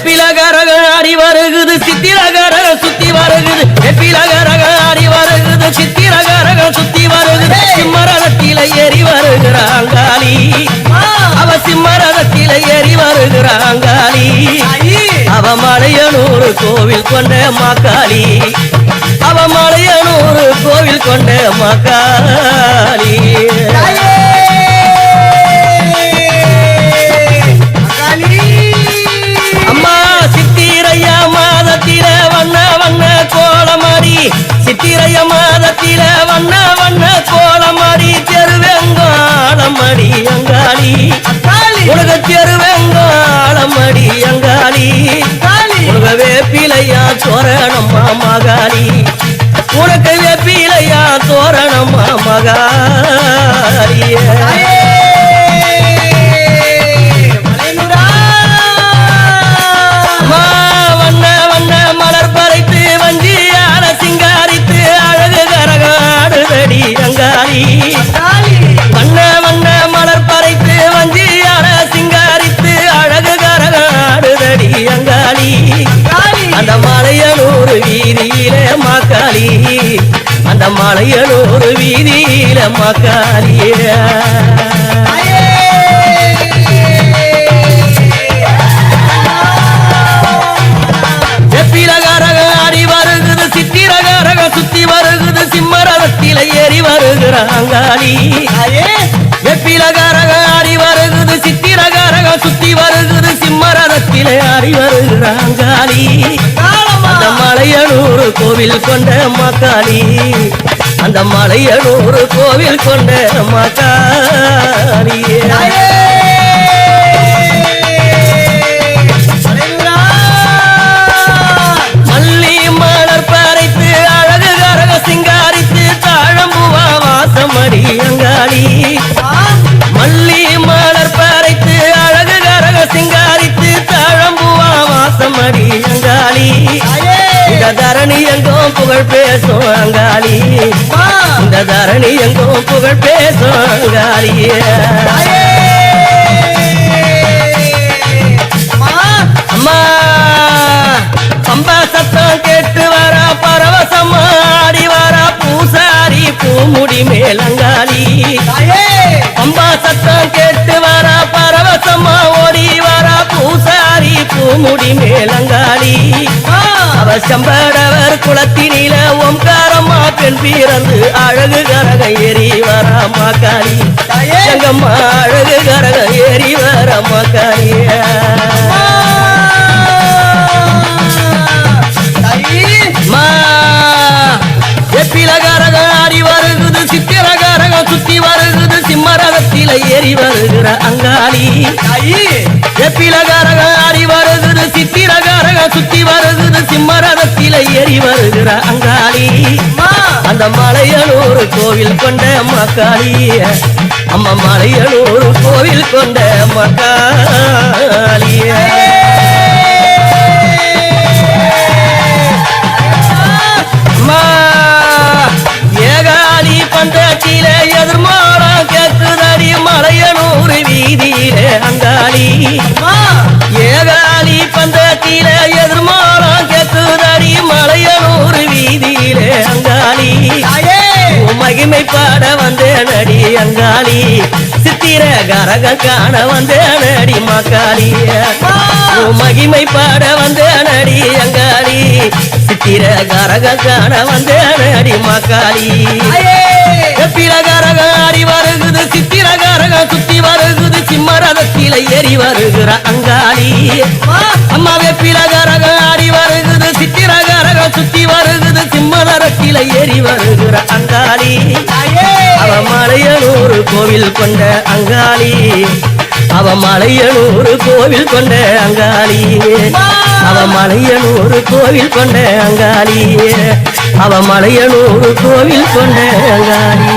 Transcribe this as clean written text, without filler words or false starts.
வெப்பிலகரக ஆடி வருகுது சித்திரகரக சுத்தி வருகுது வெப்பிலகரக ஆடி வருகுது சித்திரகரக சுத்தி வருகுது சிம்மரதத்தில ஏறி வருகிறாங்காளி அவ சிம்மரதத்தில ஏறி வருகிறாங்காளி அவ மலையனூர் கோவில் கொண்ட மாக்காளி அவ மலையனூர் கோவில் கொண்ட மாக்காளி சித்திரைய மாதத்தில வண்ண வண்ண கோலமாடி தெருவெங்காளமடி அங்காளி உலக தெருவெங்காளமடி அங்காளி உலக வேப்பிலையா தோரணம்மா மகாளி உனக்கு வேப்பிலையா தோரணம்மா மகாளி வண்ண வண்ண மலர் பறைத்து வஞ்சியான சிங்காரித்து அழகு கரகாடுதடி அங்காளி அந்த மலையனூர் வீதியில மாக்காளி அந்த மலையனூர் வீதியில மாக்காளிய சுத்தி வருகுது சிம்மரதத்தில ஏறி வருகிறாங்காளி வெப்பிலகரக ஆடி வருகுது சித்திரகரக சுத்தி வருகுது சிம்மரதத்தில ஆடி வருகிறாங்காளி அந்த மலையனூர் கோவில் கொண்ட மாக்காளி அந்த மலையனூர் கோவில் கொண்ட மாக்காளி சிங்காரித்து தாழம்புவா வாசமடி அங்காளி மல்லி மலர் பறைத்து அழகு கரக சிங்காரித்து தாழம்புவா வாசமடி அங்காளி இந்த தரணி எங்கும் புகழ் பேசும் அங்காளி இந்த தரணி எங்கும் புகழ் பேசும் அங்காளிய அம்மா பம்பா சத்தம் கேட்டு வர பரவசமா ஆடி வர பூசாரி பூமுடி மேலங்காளி பம்பா சத்தம் கேட்டு வர பரவசமா ஓடி வர பூசாரி பூமுடி மேலங்காளி அவ செம்படவர் குளத்தினில ஓம்காரம்மா பெண் பிறந்து அழகு கரக ஏறி வர மாக்காளி எங்கம்மா அழகு கரக ஏறி வர மாக்காளிய வெப்பிலகரக ஆடி வருகுது சித்திரகரக சுத்தி வருகுது சிம்மரதத்தில ஏறி வருகிற அங்காளி வெப்பிலகரக ஆடி வருகுது சித்திரகரக சுத்தி வருகுது சிம்மரதத்தில ஏறி வருகிற அங்காளி அந்த மலையனூர் கோவில் கொண்ட மக்காளி அம்மா மலையனூர் கோவில் கொண்ட மக்காளிய ஏகாலி பந்தத்திலே எதிர்மாறம் கேட்குதடி மலையனூர் வீதியிலே அங்காளி ஏகாலி பந்தத்திலே எதிர்மாறம் கேட்குதடி மலையனூர் வீதியிலே அங்காளி மகிமை பாட வந்தேன் அடி அங்காளி சித்திர கரக காண வந்தேன் அடி மக்காளி மகிமை பாட வந்தேன் அடி அங்காளி சித்திர கரக காண வந்தேன் அடி மக்காளி வெப்பிலகரக ஆடி வருகுது சித்திரகரக சுத்தி வருகுது சிம்மரதத்தில ஏறி வருகிற அங்காளி அம்மா வெப்பிலகரக ஆடி வருகுது சித்திரகரக சுத்தி வருகுது சிம்மரதத்தில ஏறி வருகிற அங்காளி அவ மலையனூர் கோவில் கொண்ட அங்காளி அவ மலையனூர் கோவில் கொண்ட அங்காளி அவ மலையனூர் கோவில் கொண்ட அங்காளி அவ மலையனூர் கோவில் கொண்ட அங்காளி